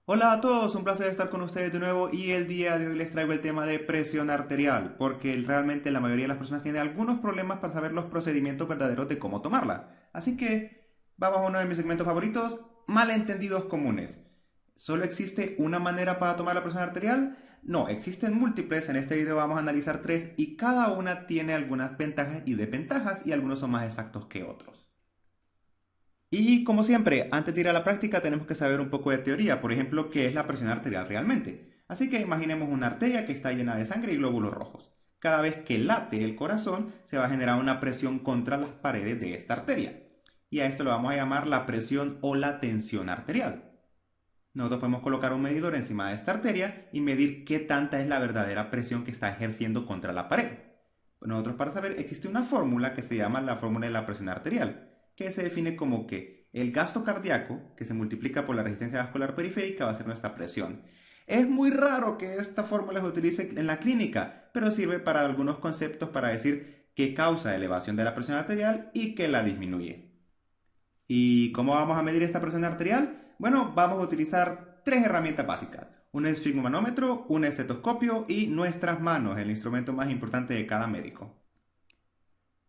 Hola a todos, un placer estar con ustedes de nuevo y el día de hoy les traigo el tema de presión arterial, porque realmente la mayoría de las personas tiene algunos problemas para saber los procedimientos verdaderos de cómo tomarla. Así que vamos a uno de mis segmentos favoritos, malentendidos comunes. ¿Solo existe una manera para tomar la presión arterial? No, existen múltiples, en este video vamos a analizar tres y cada una tiene algunas ventajas y desventajas y algunos son más exactos que otros. Y como siempre, antes de ir a la práctica tenemos que saber un poco de teoría, por ejemplo, qué es la presión arterial realmente. Así que imaginemos una arteria que está llena de sangre y glóbulos rojos. Cada vez que late el corazón, se va a generar una presión contra las paredes de esta arteria. Y a esto lo vamos a llamar la presión o la tensión arterial. Nosotros podemos colocar un medidor encima de esta arteria y medir qué tanta es la verdadera presión que está ejerciendo contra la pared. Nosotros para saber existe una fórmula que se llama la fórmula de la presión arterial, que se define como que el gasto cardíaco, que se multiplica por la resistencia vascular periférica, va a ser nuestra presión. Es muy raro que esta fórmula se utilice en la clínica, pero sirve para algunos conceptos para decir qué causa elevación de la presión arterial y qué la disminuye. ¿Y cómo vamos a medir esta presión arterial? Bueno, vamos a utilizar tres herramientas básicas. Un esfigmomanómetro, un estetoscopio y nuestras manos, el instrumento más importante de cada médico.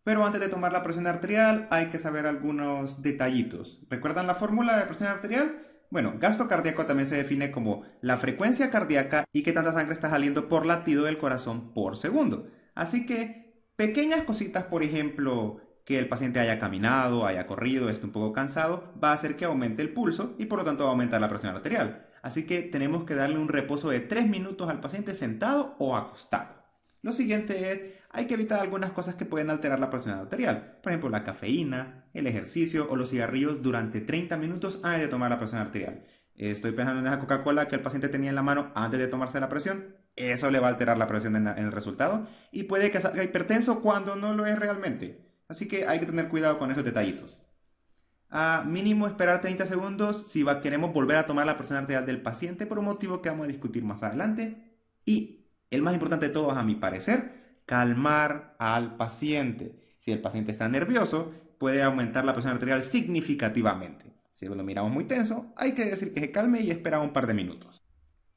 Pero antes de tomar la presión arterial hay que saber algunos detallitos. ¿Recuerdan la fórmula de presión arterial? Bueno, gasto cardíaco también se define como la frecuencia cardíaca y qué tanta sangre está saliendo por latido del corazón por segundo. Así que pequeñas cositas, por ejemplo, que el paciente haya caminado, haya corrido, esté un poco cansado, va a hacer que aumente el pulso y por lo tanto va a aumentar la presión arterial. Así que tenemos que darle un reposo de 3 minutos al paciente sentado o acostado. Lo siguiente es, hay que evitar algunas cosas que pueden alterar la presión arterial. Por ejemplo, la cafeína, el ejercicio o los cigarrillos durante 30 minutos antes de tomar la presión arterial. Estoy pensando en esa Coca-Cola que el paciente tenía en la mano antes de tomarse la presión. Eso le va a alterar la presión en el resultado y puede que salga hipertenso cuando no lo es realmente. Así que hay que tener cuidado con esos detallitos. A mínimo esperar 30 segundos si queremos volver a tomar la presión arterial del paciente por un motivo que vamos a discutir más adelante. Y el más importante de todos, a mi parecer, calmar al paciente. Si el paciente está nervioso, puede aumentar la presión arterial significativamente. Si lo miramos muy tenso, hay que decir que se calme y espera un par de minutos.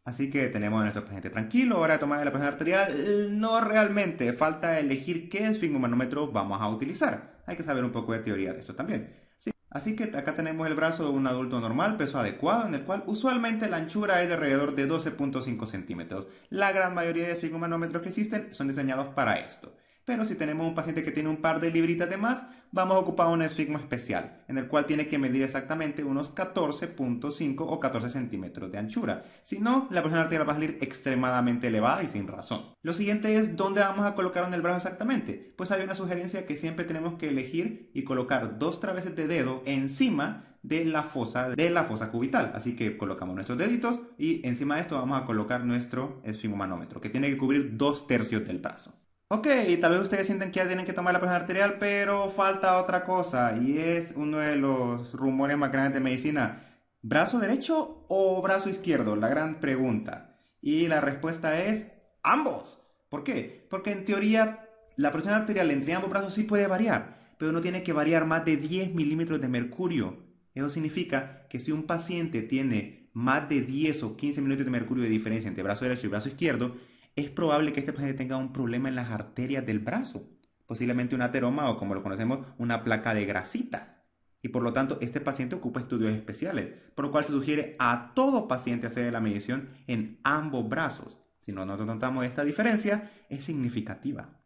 Así que tenemos a nuestro paciente tranquilo, hora de tomar la presión arterial. No realmente, falta elegir qué esfigmomanómetro vamos a utilizar. Hay que saber un poco de teoría de eso también. Sí. Así que acá tenemos el brazo de un adulto normal, peso adecuado, en el cual usualmente la anchura es de alrededor de 12,5 centímetros. La gran mayoría de esfigmomanómetros que existen son diseñados para esto. Pero si tenemos un paciente que tiene un par de libritas de más, vamos a ocupar un esfigmo especial, en el cual tiene que medir exactamente unos 14,5 o 14 centímetros de anchura. Si no, la presión arterial va a salir extremadamente elevada y sin razón. Lo siguiente es dónde vamos a colocar en el brazo exactamente. Pues hay una sugerencia que siempre tenemos que elegir y colocar dos traveses de dedo encima de la fosa cubital. Así que colocamos nuestros deditos y encima de esto vamos a colocar nuestro esfigmomanómetro, que tiene que cubrir 2/3 del brazo. Ok, tal vez ustedes sienten que ya tienen que tomar la presión arterial, pero falta otra cosa y es uno de los rumores más grandes de medicina. ¿Brazo derecho o brazo izquierdo? La gran pregunta. Y la respuesta es ambos. ¿Por qué? Porque en teoría la presión arterial entre ambos brazos sí puede variar, pero no tiene que variar más de 10 milímetros de mercurio. Eso significa que si un paciente tiene más de 10 o 15 milímetros de mercurio de diferencia entre brazo derecho y brazo izquierdo, es probable que este paciente tenga un problema en las arterias del brazo, posiblemente un ateroma o como lo conocemos, una placa de grasita. Y por lo tanto, este paciente ocupa estudios especiales, por lo cual se sugiere a todo paciente hacer la medición en ambos brazos. Si no nosotros notamos esta diferencia, es significativa.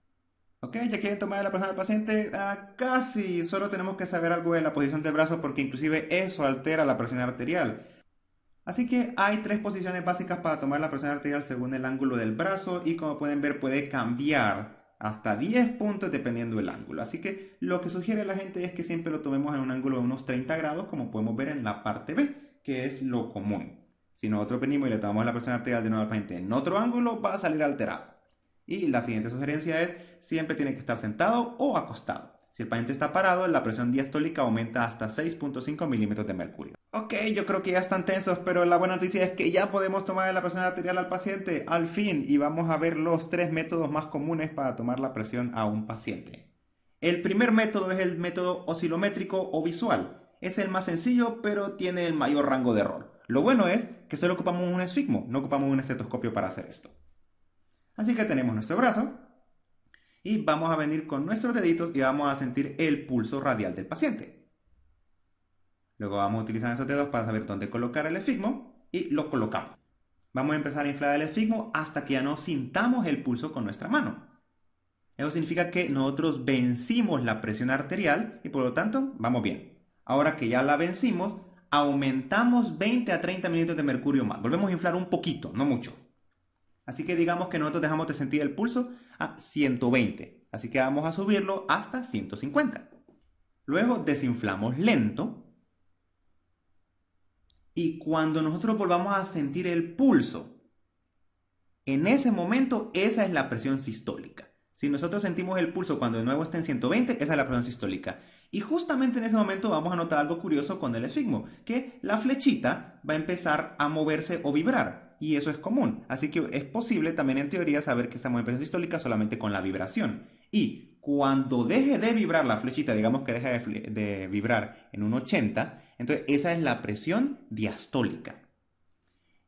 Ok, ya quieren tomar la presión del paciente, casi solo tenemos que saber algo de la posición del brazo porque inclusive eso altera la presión arterial. Así que hay tres posiciones básicas para tomar la presión arterial según el ángulo del brazo y como pueden ver puede cambiar hasta 10 puntos dependiendo del ángulo. Así que lo que sugiere la gente es que siempre lo tomemos en un ángulo de unos 30 grados como podemos ver en la parte B, que es lo común. Si nosotros venimos y le tomamos la presión arterial de nuevo al paciente en otro ángulo va a salir alterado. Y la siguiente sugerencia es siempre tiene que estar sentado o acostado. Si el paciente está parado, la presión diastólica aumenta hasta 6,5 milímetros de mercurio. Ok, yo creo que ya están tensos, pero la buena noticia es que ya podemos tomar la presión arterial al paciente, al fin, y vamos a ver los tres métodos más comunes para tomar la presión a un paciente. El primer método es el método oscilométrico o visual. Es el más sencillo, pero tiene el mayor rango de error. Lo bueno es que solo ocupamos un esfigmo, no ocupamos un estetoscopio para hacer esto. Así que tenemos nuestro brazo y vamos a venir con nuestros deditos y vamos a sentir el pulso radial del paciente. Luego vamos a utilizar estos dedos para saber dónde colocar el esfigmo y lo colocamos. Vamos a empezar a inflar el esfigmo hasta que ya no sintamos el pulso con nuestra mano. Eso significa que nosotros vencimos la presión arterial y por lo tanto vamos bien. Ahora que ya la vencimos, aumentamos 20 a 30 milímetros de mercurio más. Volvemos a inflar un poquito, no mucho. Así que digamos que nosotros dejamos de sentir el pulso a 120. Así que vamos a subirlo hasta 150. Luego desinflamos lento. Y cuando nosotros volvamos a sentir el pulso, en ese momento esa es la presión sistólica. Si nosotros sentimos el pulso cuando de nuevo está en 120, esa es la presión sistólica. Y justamente en ese momento vamos a notar algo curioso con el esfigmo, que la flechita va a empezar a moverse o vibrar. Y eso es común. Así que es posible también en teoría saber que estamos en presión sistólica solamente con la vibración. Y cuando deje de vibrar la flechita, digamos que deja de vibrar en un 80, entonces esa es la presión diastólica.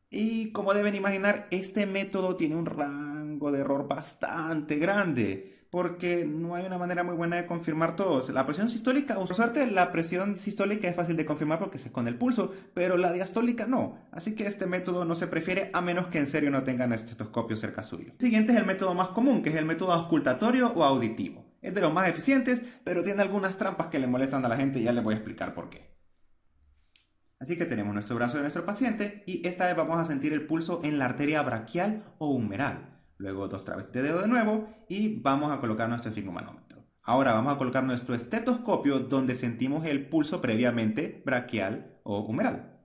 Y como deben imaginar, este método tiene un rango de error bastante grande, porque no hay una manera muy buena de confirmar todos. La presión sistólica, por suerte, la presión sistólica es fácil de confirmar porque es con el pulso, pero la diastólica no. Así que este método no se prefiere a menos que en serio no tengan estetoscopio cerca suyo. El siguiente es el método más común, que es el método auscultatorio o auditivo. Es de los más eficientes, pero tiene algunas trampas que le molestan a la gente y ya les voy a explicar por qué. Así que tenemos nuestro brazo de nuestro paciente y esta vez vamos a sentir el pulso en la arteria braquial o humeral. Luego dos traves de dedo de nuevo y vamos a colocar nuestro esfigmomanómetro. Ahora vamos a colocar nuestro estetoscopio donde sentimos el pulso previamente braquial o humeral.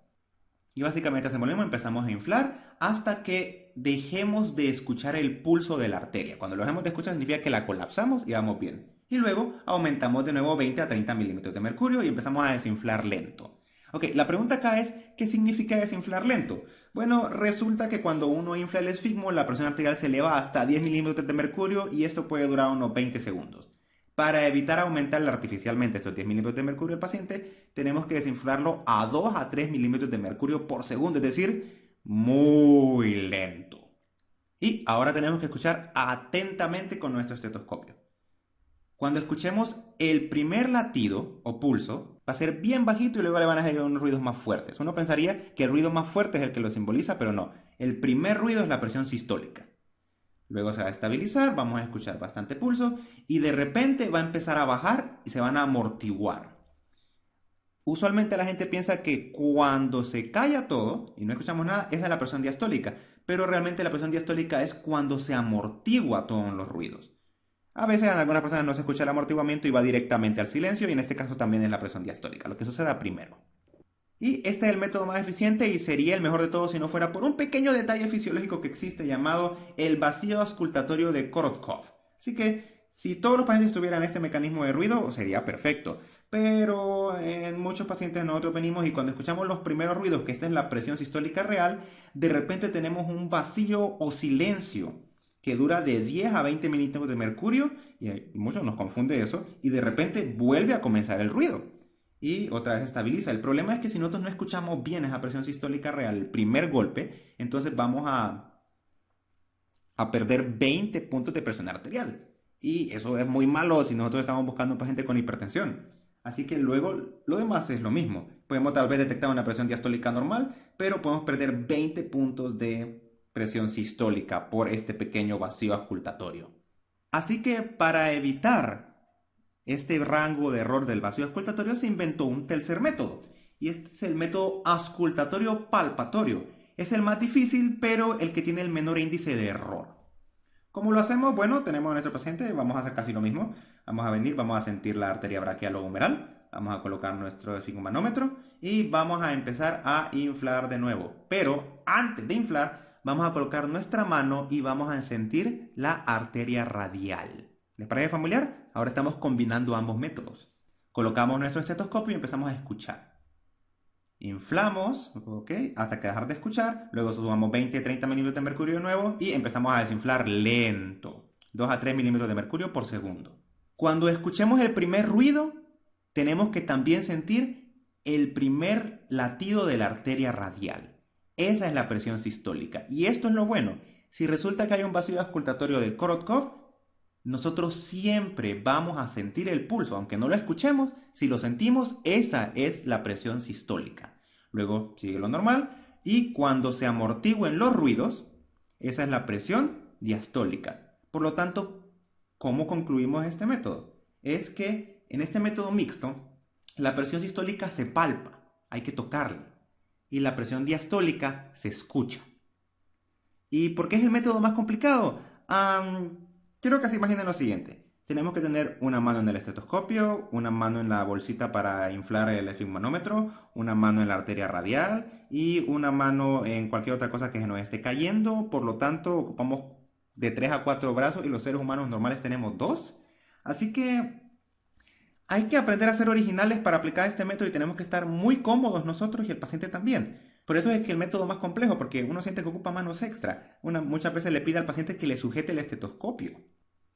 Y básicamente hacemos lo mismo, empezamos a inflar hasta que dejemos de escuchar el pulso de la arteria. Cuando lo dejemos de escuchar significa que la colapsamos y vamos bien. Y luego aumentamos de nuevo 20 a 30 milímetros de mercurio y empezamos a desinflar lento. Ok, la pregunta acá es, ¿qué significa desinflar lento? Bueno, resulta que cuando uno infla el esfigmo, la presión arterial se eleva hasta 10 milímetros de mercurio y esto puede durar unos 20 segundos. Para evitar aumentarle artificialmente estos 10 milímetros de mercurio al paciente, tenemos que desinflarlo a 2 a 3 milímetros de mercurio por segundo, es decir, muy lento. Y ahora tenemos que escuchar atentamente con nuestro estetoscopio. Cuando escuchemos el primer latido o pulso, va a ser bien bajito y luego le van a llegar unos ruidos más fuertes. Uno pensaría que el ruido más fuerte es el que lo simboliza, pero no. El primer ruido es la presión sistólica. Luego se va a estabilizar, vamos a escuchar bastante pulso y de repente va a empezar a bajar y se van a amortiguar. Usualmente la gente piensa que cuando se calla todo y no escuchamos nada, esa es la presión diastólica, pero realmente la presión diastólica es cuando se amortigua todos los ruidos. A veces en algunas personas no se escucha el amortiguamiento y va directamente al silencio y en este caso también es la presión diastólica, lo que suceda primero. Y este es el método más eficiente y sería el mejor de todos si no fuera por un pequeño detalle fisiológico que existe llamado el vacío auscultatorio de Korotkov. Así que si todos los pacientes tuvieran este mecanismo de ruido sería perfecto, pero en muchos pacientes nosotros venimos y cuando escuchamos los primeros ruidos, que esta es la presión sistólica real, de repente tenemos un vacío o silencio que dura de 10 a 20 milímetros de mercurio, y muchos nos confunde eso, y de repente vuelve a comenzar el ruido. Y otra vez estabiliza. El problema es que si nosotros no escuchamos bien esa presión sistólica real, el primer golpe, entonces vamos a perder 20 puntos de presión arterial. Y eso es muy malo si nosotros estamos buscando un paciente con hipertensión. Así que luego lo demás es lo mismo. Podemos tal vez detectar una presión diastólica normal, pero podemos perder 20 puntos de presión sistólica por este pequeño vacío auscultatorio. Así que para evitar este rango de error del vacío auscultatorio se inventó un tercer método y este es el método auscultatorio palpatorio. Es el más difícil pero el que tiene el menor índice de error. ¿Cómo lo hacemos? Bueno, tenemos a nuestro paciente, vamos a hacer casi lo mismo. Vamos a venir, vamos a sentir la arteria braquial o humeral, vamos a colocar nuestro esfigmomanómetro y vamos a empezar a inflar de nuevo. Pero antes de inflar, vamos a colocar nuestra mano y vamos a sentir la arteria radial. ¿Les parece familiar? Ahora estamos combinando ambos métodos. Colocamos nuestro estetoscopio y empezamos a escuchar. Inflamos, ¿ok? Hasta que dejar de escuchar. Luego sumamos 20-30 milímetros de mercurio de nuevo y empezamos a desinflar lento. 2 a 3 milímetros de mercurio por segundo. Cuando escuchemos el primer ruido, tenemos que también sentir el primer latido de la arteria radial. Esa es la presión sistólica. Y esto es lo bueno. Si resulta que hay un vacío auscultatorio de Korotkov, nosotros siempre vamos a sentir el pulso, aunque no lo escuchemos, si lo sentimos, esa es la presión sistólica. Luego sigue lo normal y cuando se amortigüen los ruidos, esa es la presión diastólica. Por lo tanto, ¿cómo concluimos este método? Es que en este método mixto, la presión sistólica se palpa, hay que tocarla, y la presión diastólica se escucha. ¿Y por qué es el método más complicado? Quiero que se imaginen lo siguiente. Tenemos que tener una mano en el estetoscopio, una mano en la bolsita para inflar el esfigmanómetro, una mano en la arteria radial y una mano en cualquier otra cosa que se nos esté cayendo. Por lo tanto, ocupamos de 3 a 4 brazos y los seres humanos normales tenemos 2. Así que hay que aprender a ser originales para aplicar este método y tenemos que estar muy cómodos nosotros y el paciente también. Por eso es que el método es más complejo, porque uno siente que ocupa manos extra. Muchas veces le pide al paciente que le sujete el estetoscopio.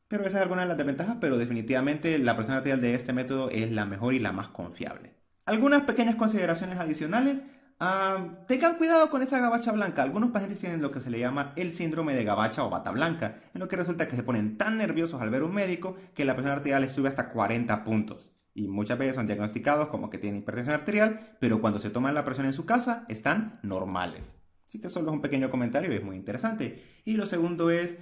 Pero esa es alguna de las desventajas, pero definitivamente la presión arterial de este método es la mejor y la más confiable. Algunas pequeñas consideraciones adicionales. Tengan cuidado con esa gabacha blanca. Algunos pacientes tienen lo que se le llama el síndrome de gabacha o bata blanca, en lo que resulta que se ponen tan nerviosos al ver un médico que la presión arterial les sube hasta 40 puntos. Y muchas veces son diagnosticados como que tienen hipertensión arterial, pero cuando se toman la presión en su casa están normales. Así que solo es un pequeño comentario y es muy interesante. Y lo segundo es,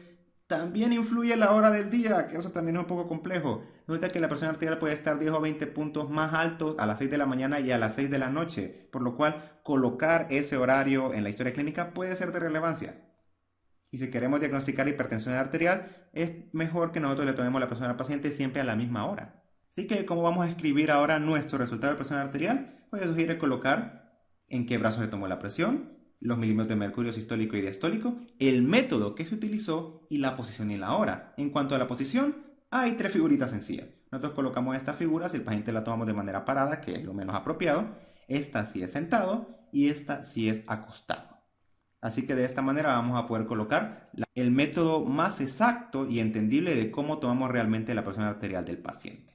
también influye la hora del día, que eso también es un poco complejo. Resulta que la presión arterial puede estar 10 o 20 puntos más altos a las 6 de la mañana y a las 6 de la noche, por lo cual colocar ese horario en la historia clínica puede ser de relevancia. Y si queremos diagnosticar hipertensión arterial, es mejor que nosotros le tomemos la presión al paciente siempre a la misma hora. Así que, ¿cómo vamos a escribir ahora nuestro resultado de presión arterial? Pues sugiere colocar en qué brazo se tomó la presión, los milímetros de mercurio sistólico y diastólico, el método que se utilizó y la posición y la hora. En cuanto a la posición, hay 3 figuritas sencillas. Nosotros colocamos esta figura si el paciente la tomamos de manera parada, que es lo menos apropiado. Esta sí es sentado y esta sí es acostado. Así que de esta manera vamos a poder colocar el método más exacto y entendible de cómo tomamos realmente la presión arterial del paciente.